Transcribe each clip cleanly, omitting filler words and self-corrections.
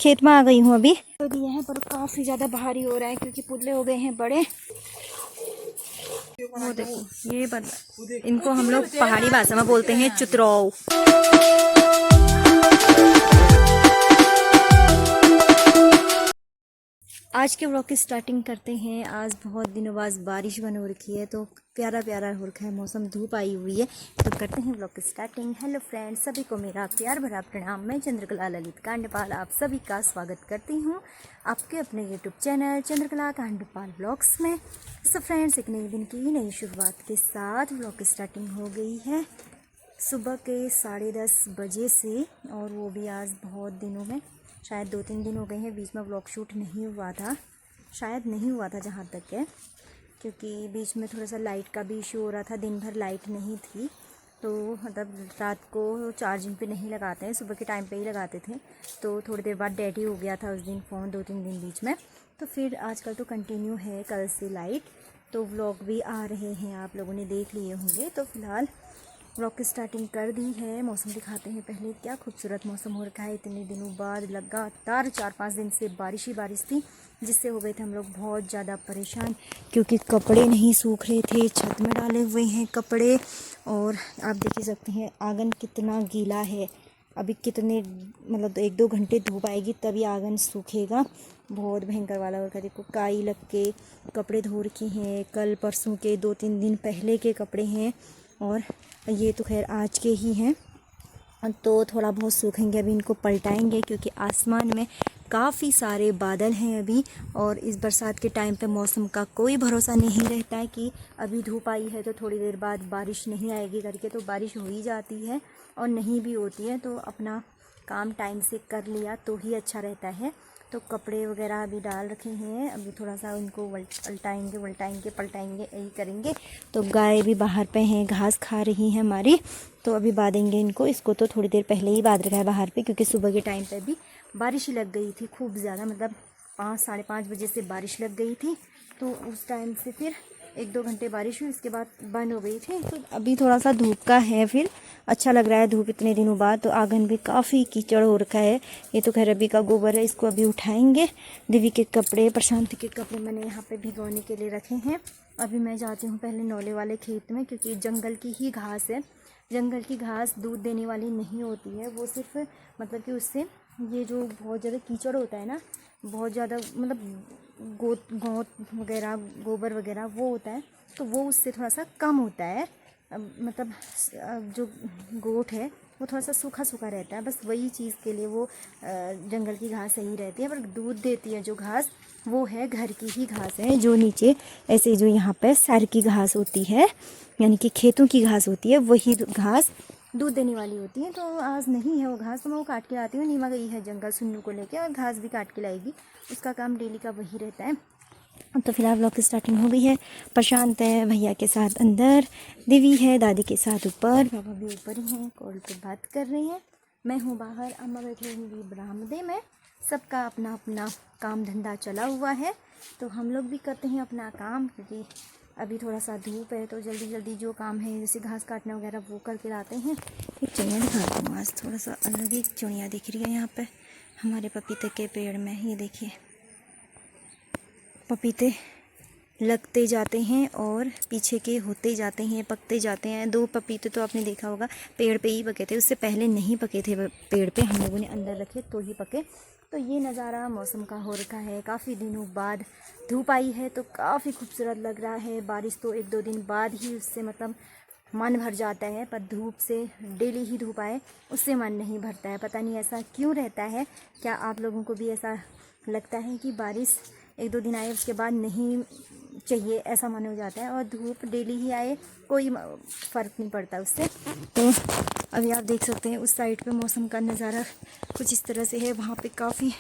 खेत में आ गई हूँ अभी। तो भी यहाँ पर काफ़ी ज़्यादा भारी हो रहा है क्योंकि पुतले हो गए हैं बड़े। वो देखो ये इनको हम लोग पहाड़ी भाषा में बोलते हैं चुतरौ। आज के व्लॉग की स्टार्टिंग करते हैं। आज बहुत दिनों बाद बारिश बन हो रखी है तो प्यारा प्यारा हो रखा है मौसम, धूप आई हुई है तो करते हैं व्लॉग की स्टार्टिंग। हेलो फ्रेंड्स, सभी को मेरा प्यार भरा प्रणाम। मैं चंद्रकला ललित कांडपाल आप सभी का स्वागत करती हूँ आपके अपने YouTube channel Chandrakala Kandpal vlogs में। सो फ्रेंड्स, एक नए दिन की नई शुरुआत के साथ व्लॉग की स्टार्टिंग हो गई है सुबह के 10:30 बजे से, और वो भी आज बहुत दिनों में, शायद 2-3 दिन हो गए हैं बीच में व्लॉग शूट नहीं हुआ था, शायद नहीं हुआ था जहाँ तक है, क्योंकि बीच में थोड़ा सा लाइट का भी इशू हो रहा था। दिन भर लाइट नहीं थी तो मतलब रात को चार्जिंग पे नहीं लगाते हैं, सुबह के टाइम पे ही लगाते थे। तो थोड़ी देर बाद डेड ही हो गया था उस दिन फ़ोन, 2-3 दिन बीच में। तो फिर आजकल तो कंटिन्यू है कल से लाइट, तो व्लॉग भी आ रहे हैं, आप लोगों ने देख लिए होंगे। तो फिलहाल व्लॉग की स्टार्टिंग कर दी है। मौसम दिखाते हैं पहले। क्या खूबसूरत मौसम हो रखा है, इतने दिनों बाद लगातार 4-5 दिन से बारिश ही बारिश थी, जिससे हो गए थे हम लोग बहुत ज़्यादा परेशान क्योंकि कपड़े नहीं सूख रहे थे। छत में डाले हुए हैं कपड़े और आप देख ही सकते हैं आंगन कितना गीला है। अभी कितने मतलब 1-2 घंटे धूप आएगी तभी आंगन सूखेगा। बहुत भयंकर वाला हो रखा है। देखो काई लग के कपड़े धो रखे हैं, कल परसों के 2-3 दिन पहले के कपड़े हैं और ये तो खैर आज के ही हैं, तो थोड़ा बहुत सूखेंगे। अभी इनको पलटाएंगे क्योंकि आसमान में काफ़ी सारे बादल हैं अभी, और इस बरसात के टाइम पे मौसम का कोई भरोसा नहीं रहता है कि अभी धूप आई है तो थोड़ी देर बाद बारिश नहीं आएगी करके। तो बारिश हो ही जाती है और नहीं भी होती है, तो अपना काम टाइम से कर लिया तो ही अच्छा रहता है। तो कपड़े वगैरह अभी डाल रखे हैं, अभी थोड़ा सा उनको उल्टाएंगे पलटाएंगे यही करेंगे। तो गाय भी बाहर पे हैं, घास खा रही हैं हमारी, तो अभी बांधेंगे इनको। इसको तो थोड़ी देर पहले ही बांध रखा है बाहर पे, क्योंकि सुबह के टाइम पे भी बारिश लग गई थी खूब ज़्यादा, मतलब 5-5:30 बजे से बारिश लग गई थी। तो उस टाइम से फिर 1-2 घंटे बारिश हुई, उसके बाद बंद हो गई थी। तो अभी थोड़ा सा धूप का है, फिर अच्छा लग रहा है धूप इतने दिनों बाद। तो आंगन भी काफ़ी कीचड़ हो रखा है। ये तो खैर अभी का गोबर है, इसको अभी उठाएंगे। दिव्य के कपड़े, प्रशांत के कपड़े मैंने यहाँ पे भिगोने के लिए रखे हैं। अभी मैं जाती हूँ पहले नौले वाले खेत में, क्योंकि जंगल की ही घास है। जंगल की घास दूध देने वाली नहीं होती है, वो सिर्फ मतलब कि उससे ये जो बहुत ज़्यादा कीचड़ होता है ना, बहुत ज़्यादा मतलब गोत वगैरह, गोबर वगैरह वो होता है, तो वो उससे थोड़ा सा कम होता है। मतलब जो गोट है वो थोड़ा सा सूखा सूखा रहता है, बस वही चीज़ के लिए वो जंगल की घास सही रहती है। पर दूध देती है जो घास, वो है घर की ही घास है, जो नीचे ऐसे जो यहाँ पे सर की घास होती है, यानी कि खेतों की घास होती है, वही घास दूध देने वाली होती है। तो आज नहीं है वो घास, तो मैं वो काट के लाती हूँ। नीमा गई है जंगल सुन्नू को लेके, और घास भी काट के लाएगी, उसका काम डेली का वही रहता है। तो फिलहाल व्लॉग की स्टार्टिंग हो गई है। प्रशांत है भैया के साथ अंदर, दिवी है दादी के साथ ऊपर, पापा भी ऊपर ही हैं, कॉल पे बात कर रहे हैं। मैं हूँ बाहर, अम्मा बैठी हुई बरामदे में। सबका अपना अपना काम धंधा चला हुआ है, तो हम लोग भी करते हैं अपना काम, क्योंकि अभी थोड़ा सा धूप है तो जल्दी जल्दी जो काम है जैसे घास काटना वगैरह वो करके लाते हैं। एक चिड़िया दिखाती हूँ, आज थोड़ा सा अलग ही चिड़िया दिख रही है यहाँ पे हमारे पपीते के पेड़ में। ये देखिए पपीते लगते जाते हैं और पीछे के होते जाते हैं, पकते जाते हैं। 2 पपीते तो आपने देखा होगा पेड़ पे ही पके थे, उससे पहले नहीं पके थे पेड़ पे, हम लोगों ने अंदर रखे तो ही पके। तो ये नज़ारा मौसम का हो रखा है, काफ़ी दिनों बाद धूप आई है तो काफ़ी खूबसूरत लग रहा है। बारिश तो 1-2 दिन बाद ही उससे मतलब मन भर जाता है, पर धूप से डेली ही धूप आए उससे मन नहीं भरता है। पता नहीं ऐसा क्यों रहता है, क्या आप लोगों को भी ऐसा लगता है कि बारिश 1-2 दिन आए उसके बाद नहीं चाहिए, ऐसा मन हो जाता है, और धूप डेली ही आए कोई फ़र्क नहीं पड़ता उससे। तो अभी आप देख सकते हैं उस साइड पे मौसम का नज़ारा कुछ इस तरह से है। वहाँ पे काफ़ी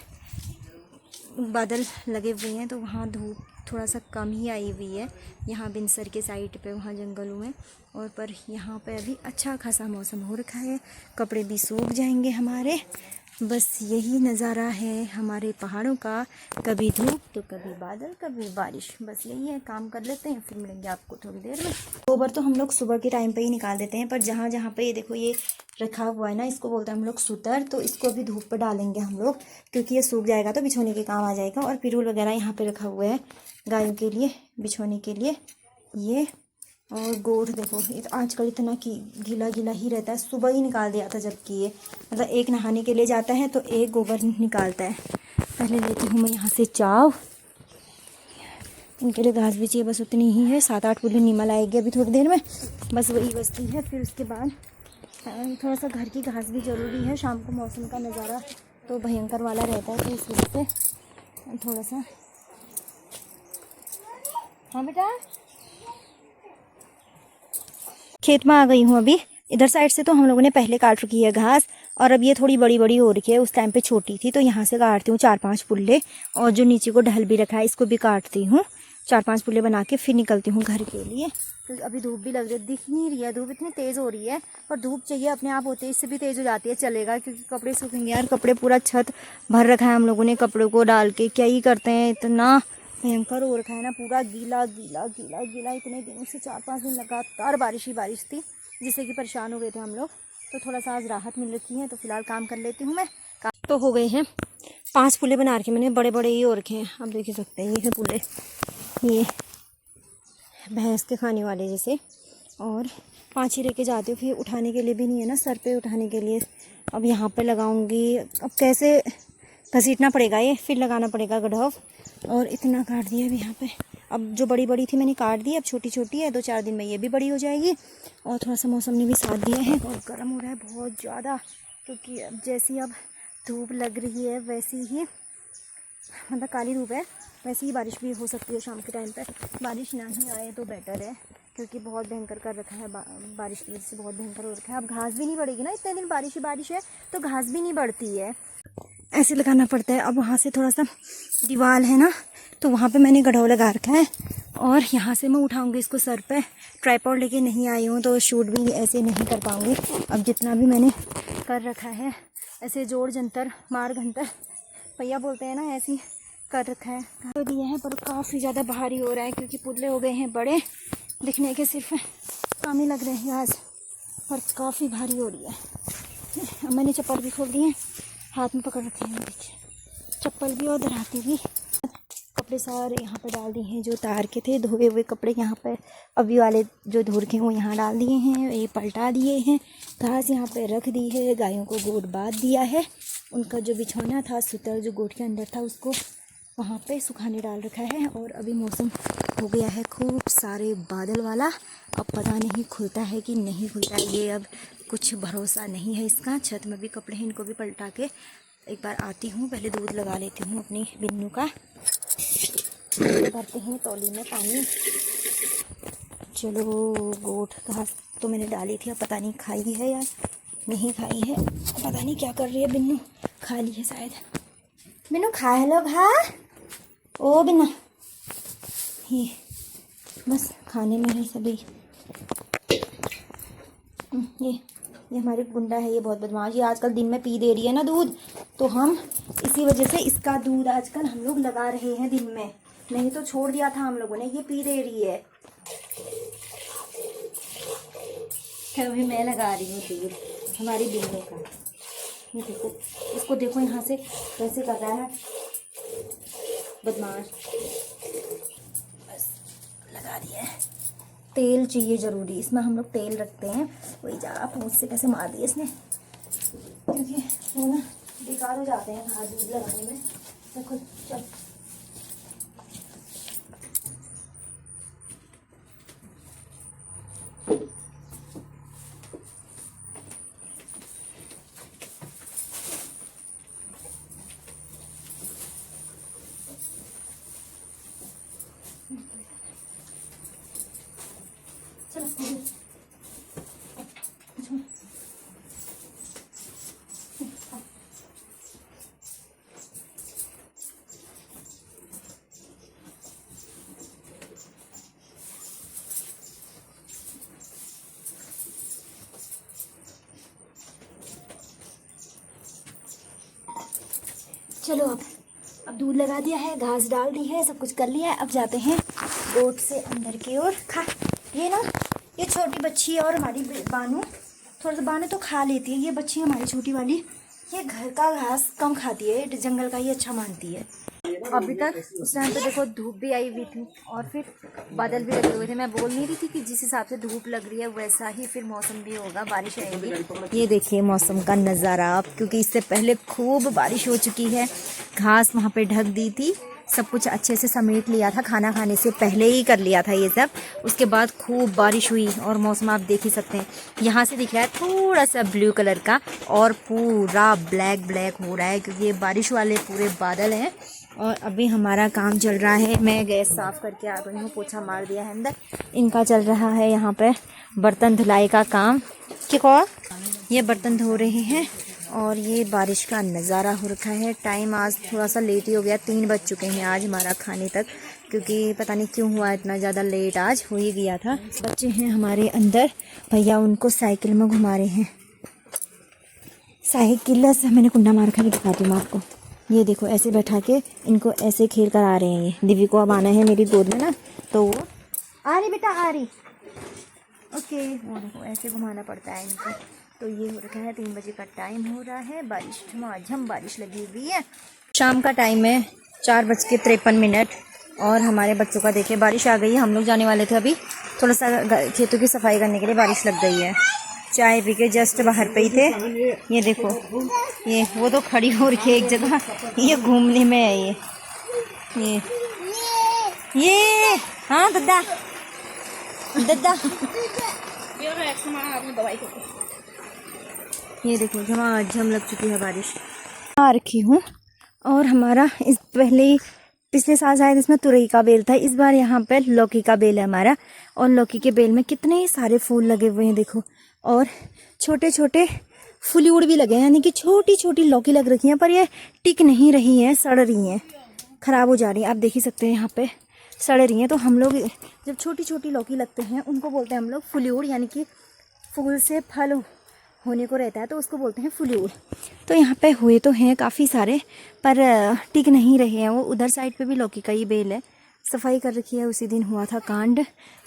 बादल लगे हुए हैं, तो वहाँ धूप थोड़ा सा कम ही आई हुई है, यहाँ बिनसर के साइड पे, वहाँ जंगलों में। और पर यहाँ पे अभी अच्छा खासा मौसम हो रखा है, कपड़े भी सूख जाएंगे हमारे। बस यही नज़ारा है हमारे पहाड़ों का, कभी धूप तो कभी बादल कभी बारिश। बस यही है, काम कर लेते हैं, फिर मिलेंगे आपको थोड़ी देर में। गोबर तो हम लोग सुबह के टाइम पे ही निकाल देते हैं, पर जहाँ जहाँ पे ये देखो ये रखा हुआ है ना, इसको बोलते हैं हम लोग सूतर, तो इसको भी धूप पर डालेंगे हम लोग, क्योंकि ये सूख जाएगा तो बिछोने के काम आ जाएगा। और पिरूल वगैरह यहाँ पर रखा हुआ है गायों के लिए बिछोने के लिए ये। और गोठ देखो, आजकल इतना कि गीला गीला ही रहता है, सुबह ही निकाल दिया था, जबकि ये मतलब एक नहाने के लिए जाता है तो एक गोबर निकालता है। पहले लेती हूँ मैं यहाँ से चाव, इनके लिए घास भी चाहिए, बस उतनी ही है, 7-8 पुली नीमल आएगी अभी थोड़ी देर में, बस वही बचती है। फिर उसके बाद थोड़ा सा घर की घास भी ज़रूरी है, शाम को मौसम का नज़ारा तो भयंकर वाला रहता है, तो इस वजह से थोड़ा सा। हाँ बेटा, खेत में आ गई हूँ अभी। इधर साइड से तो हम लोगों ने पहले काट रखी है घास, और अब ये थोड़ी बड़ी बड़ी हो रखी है, उस टाइम पे छोटी थी, तो यहाँ से काटती हूँ 4-5 पुल्ले, और जो नीचे को ढल भी रखा है इसको भी काटती हूँ, 4-5 पुल्ले बना के फिर निकलती हूँ घर के लिए। तो अभी धूप भी लग रही है, दिख नहीं रही है धूप, इतनी तेज़ हो रही है, पर धूप चाहिए अपने आप होती है, इससे भी तेज़ हो जाती है, चलेगा, क्योंकि कपड़े सूखेंगे यार। कपड़े पूरा छत भर रखा है हम लोगों ने कपड़ों को डाल के, क्या ही करते हैं, इतना भयंकर हो रखा है ना, पूरा गीला गीला गीला गीला। इतने दिनों से 4-5 दिन लगातार बारिश ही बारिश थी, जिससे कि परेशान हो गए थे हम लोग, तो थोड़ा सा आज राहत मिल रखी है। तो फिलहाल काम कर लेती हूँ मैं। तो हो गए हैं 5 पुल्ले बना रखे मैंने, बड़े बड़े ही हो रखे हैं, अब देख सकते हैं, ये है पुल्ले, ये भैंस के खाने वाले जैसे, और 5 ही लेके जाती हूँ, फिर उठाने के लिए भी नहीं है ना, सर पे उठाने के लिए। अब यहाँ पे लगाऊंगी, अब कैसे घसीटना पड़ेगा ये, फिर लगाना पड़ेगा गढ़व। और इतना काट दिया अभी यहाँ पे, अब जो बड़ी बड़ी थी मैंने काट दी, अब छोटी छोटी है, 2-4 दिन में ये भी बड़ी हो जाएगी। और थोड़ा सा मौसम ने भी साथ दिया है, और गर्म हो रहा है बहुत ज़्यादा, क्योंकि अब जैसी अब धूप लग रही है वैसी ही, मतलब काली धूप है, वैसे ही बारिश भी हो सकती है शाम के टाइम पे। बारिश ना ही आए तो बेटर है, क्योंकि बहुत भयंकर कर रखा है, बारिश की वजह से बहुत भयंकर हो रखा है। अब घास भी नहीं बढ़ेगी ना, इतने दिन बारिश ही बारिश है तो घास भी नहीं बढ़ती है, ऐसे लगाना पड़ता है। अब वहाँ से थोड़ा सा दीवार है ना, तो वहाँ पे मैंने गढ़ौ लगा रखा है, और यहाँ से मैं उठाऊंगी इसको सर पे। ट्राइपॉड लेके नहीं आई हूँ तो शूट भी ऐसे नहीं कर पाऊँगी। अब जितना भी मैंने कर रखा है, ऐसे जोड़ जंतर मार घंटर भैया बोलते हैं ना, ऐसे ही कर रखा है। तो दिया है, पर काफ़ी ज़्यादा भारी हो रहा है, क्योंकि पुतले हो गए हैं बड़े, दिखने के सिर्फ काम ही लग रहे हैं आज, पर काफ़ी भारी हो रही है। अब मैंने चप्पल भी खोल दी है, हाथ में पकड़ रखे हैं, देखिए चप्पल भी और दराती भी। कपड़े सारे यहाँ पर डाल दिए हैं, जो तार के थे धोए हुए कपड़े यहाँ पर अभी वाले जो धो रखे हैं वो यहाँ डाल दिए हैं, ये पलटा दिए हैं, घास यहाँ पे रख दी है, गायों को गोट बांध दिया है, उनका जो बिछौना था सूतर जो गोट के अंदर था उसको वहाँ पे सुखाने डाल रखा है। और अभी मौसम हो गया है खूब सारे बादल वाला, अब पता नहीं खुलता है कि नहीं खुलता है, ये अब कुछ भरोसा नहीं है इसका। छत में भी कपड़े हैं, इनको भी पलटा के एक बार आती हूँ, पहले दूध लगा लेती हूँ अपनी बिन्नू का, भरते हैं तौली में पानी। चलो, गोट घास तो मैंने डाली थी, अब पता नहीं खाई है या नहीं खाई है, पता नहीं क्या कर रही है बिन्नू, खा ली है शायद। बिन्नू खा लो, खा ओ बिन्नू, ये बस खाने में है सभी। ये हमारी गुंडा है, ये बहुत बदमाश, ये आजकल दिन में पी दे रही है ना दूध, तो हम इसी वजह से इसका दूध आजकल हम लोग लगा रहे हैं दिन में, नहीं तो छोड़ दिया था हम लोगों ने, ये पी दे रही है। अभी मैं लगा रही हूँ दूध हमारी बिन्नू का, ये देखो, इसको देखो यहाँ से कैसे कर रहा है बदमाश। बस लगा दिया है, तेल चाहिए ज़रूरी, इसमें हम लोग तेल रखते हैं, वही जा पूछ से कैसे मार दिया इसने, क्योंकि वो ना बेकार हो जाते हैं घास दूध लगाने में। देखो चल, चलो अब दूध लगा दिया है, घास डाल दी है, सब कुछ कर लिया है। अब जाते हैं गोट से अंदर की ओर। खा ये ना, ये छोटी बच्ची और हमारी बानू, थोड़ा सा बानू तो खा लेती है, ये बच्ची हमारी छोटी वाली ये घर का घास कम खाती है, जंगल का ही अच्छा मानती है। अभी तक उस टाइम पे देखो धूप भी आई हुई थी और फिर बादल भी लगे हुए थे। मैं बोल नहीं रही थी कि जिस हिसाब से धूप लग रही है वैसा ही फिर मौसम भी होगा, बारिश आएगी। ये देखिए मौसम का नज़ारा आप, क्योंकि इससे पहले खूब बारिश हो चुकी है। घास वहाँ पे ढक दी थी, सब कुछ अच्छे से समेट लिया था, खाना खाने से पहले ही कर लिया था ये सब। उसके बाद खूब बारिश हुई और मौसम आप देख ही सकते हैं। यहाँ से दिख रहा है थोड़ा सा ब्लू कलर का और पूरा ब्लैक ब्लैक हो रहा है, क्योंकि ये बारिश वाले पूरे बादल हैं। और अभी हमारा काम चल रहा है, मैं गैस साफ़ करके आ गई हूँ, पोछा मार दिया है अंदर। इनका चल रहा है यहाँ पे बर्तन धुलाई का काम। क्या ये बर्तन धो रहे हैं और ये बारिश का नज़ारा हो रखा है। टाइम आज थोड़ा सा लेट ही हो गया, 3 बज चुके हैं आज हमारा खाने तक, क्योंकि पता नहीं क्यों हुआ इतना ज़्यादा लेट, आज हो ही गया था। बच्चे हैं हमारे अंदर, भैया उनको साइकिल में घुमा रहे हैं। साइकिल से मैंने कुंडा मार कर भी दिखाती हूँ आपको। ये देखो ऐसे बैठा के इनको ऐसे खेल कर आ रहे हैं। ये दिव्य को अब आना है मेरी गोद में ना, तो वो आ रही बेटा आ रही। ओके, वो देखो ऐसे घुमाना पड़ता है इनको। तो ये हो रखा है, 3 बजे का टाइम हो रहा है, बारिश झमाझम बारिश लगी हुई है। शाम का टाइम है, 4:53 और हमारे बच्चों का देखिए बारिश आ गई है। हम लोग जाने वाले थे, अभी थोड़ा सा खेतों की सफाई करने के लिए बारिश लग गई है। चाय पी के जस्ट बाहर पे ही थे। ये देखो ये वो तो खड़ी हो रही है एक जगह, ये घूमने में है। ये हाँ दद्दा दद्दा, ये देखो झमाझम लग चुकी है बारिश। आ रखी हूँ और हमारा इस पिछले साल शायद इसमें तुरई का बेल था, इस बार यहाँ पे लौकी का बेल है हमारा। और लौकी के बेल में कितने सारे फूल लगे हुए हैं देखो, और छोटे छोटे फुलिउड़ भी लगे हैं, यानी कि छोटी छोटी लौकी लग रखी हैं, पर ये टिक नहीं रही हैं, सड़ रही हैं, ख़राब हो जा रही हैं। आप देख ही सकते हैं यहाँ पे सड़ रही हैं। तो हम लोग जब छोटी छोटी लौकी लगते हैं उनको बोलते हैं हम लोग फुलिउड़, यानी कि फूल से फल होने को रहता है तो उसको बोलते हैं फुलिउड़। तो यहाँ पे हुए तो हैं काफ़ी सारे, पर टिक नहीं रहे हैं वो। उधर साइड पे भी लौकी का ही बेल है, सफाई कर रखी है। उसी दिन हुआ था कांड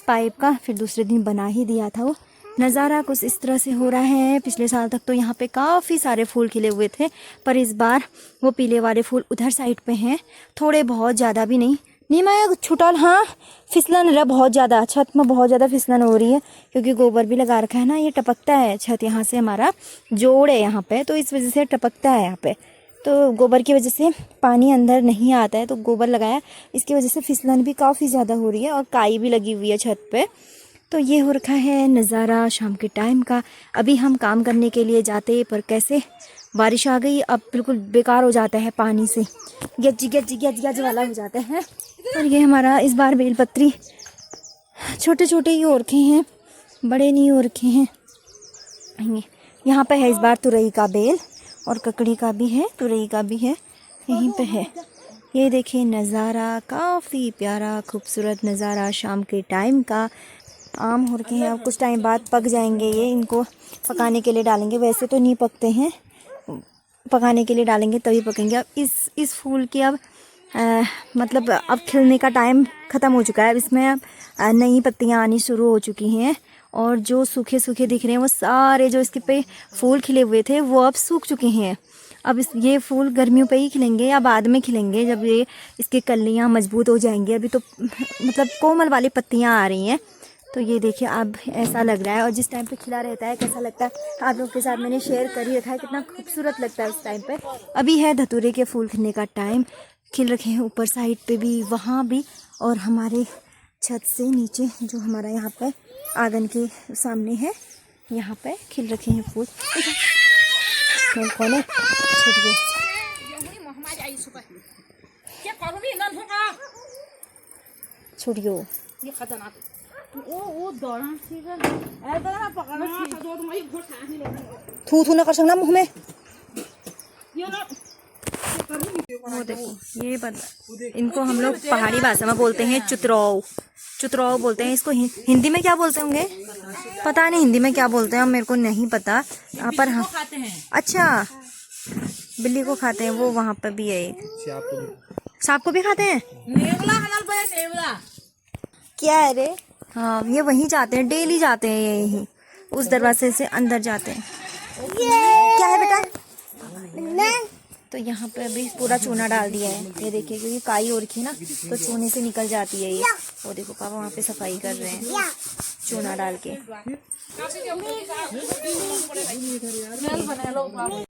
पाइप का, फिर दूसरे दिन बना ही दिया था वो। नज़ारा कुछ इस तरह से हो रहा है। पिछले साल तक तो यहाँ पे काफ़ी सारे फूल खिले हुए थे, पर इस बार वो पीले वाले फूल उधर साइड पे हैं, थोड़े बहुत, ज़्यादा भी नहीं। मैं छुटल, हाँ फिसलन रहा बहुत ज़्यादा, छत में बहुत ज़्यादा फिसलन हो रही है, क्योंकि गोबर भी लगा रखा है ना। ये टपकता है छत, यहाँ से हमारा जोड़ है यहाँ पे, तो इस वजह से टपकता है यहाँ पे। तो गोबर की वजह से पानी अंदर नहीं आता है, तो गोबर लगाया, इसकी वजह से फिसलन भी काफ़ी ज़्यादा हो रही है और काई भी लगी हुई है छत पे। तो ये हो रखा है नज़ारा शाम के टाइम का। अभी हम काम करने के लिए जाते, पर कैसे बारिश आ गई, अब बिल्कुल बेकार हो जाता है, पानी से गज गज गज गज वाला हो जाता है। और ये हमारा इस बार बेलपत्री छोटे छोटे ही हो रखे हैं, बड़े नहीं हो रखे हैं। यहाँ पे है इस बार तुरई का बेल, और ककड़ी का भी है, तुरई का भी है, यहीं पे है। ये देखिए नज़ारा, काफ़ी प्यारा खूबसूरत नज़ारा शाम के टाइम का। आम हो रखे हैं, अब कुछ टाइम बाद पक जाएंगे ये, इनको पकाने के लिए डालेंगे। वैसे तो नहीं पकते हैं, पकाने के लिए डालेंगे तभी पकेंगे। अब इस फूल की अब मतलब अब खिलने का टाइम ख़त्म हो चुका है। अब इसमें अब नई पत्तियां आनी शुरू हो चुकी हैं, और जो सूखे सूखे दिख रहे हैं वो सारे जो इसके पे फूल खिले हुए थे वो अब सूख चुके हैं। अब ये फूल गर्मियों पे ही खिलेंगे या बाद में खिलेंगे, जब ये इसकी कलियां मजबूत हो जाएंगी। अभी तो मतलब कोमल वाली पत्तियां आ रही हैं। तो ये देखिए अब ऐसा लग रहा है, और जिस टाइम पे खिला रहता है कैसा लगता है आप लोग के साथ मैंने शेयर कर ही रखा है, कितना खूबसूरत लगता है उस टाइम पे। अभी है धतूरे के फूल खिलने का टाइम, खिल रखे हैं ऊपर साइड पे भी, वहाँ भी, और हमारे छत से नीचे जो हमारा यहाँ पे आंगन के सामने है, यहाँ पे खिल रखे हैं फूल। कौन है छोड़ियो थू थू ना कर सकना मुँह में। वो देखो ये इनको हम लोग पहाड़ी भाषा में बोलते हैं चुतरौ, चुतरौ बोलते हैं इसको। हिंदी में क्या बोलते होंगे पता नहीं, हिंदी में क्या बोलते हैं मेरे को नहीं पता, पर हाँ अच्छा बिल्ली को खाते हैं, वो वहाँ पर भी है एक। सांप को भी खाते हैं। क्या है रे? हाँ, ये वहीं जाते हैं, डेली जाते हैं ये यहीं, उस दरवाजे से अंदर जाते हैं। क्या है बेटा? तो यहाँ पे अभी पूरा चूना डाल दिया है, ये देखिए, क्योंकि काई हो रखी है ना, तो चूने से निकल जाती है ये। वो देखो पापा वहाँ पे सफाई कर रहे हैं चूना डाल के।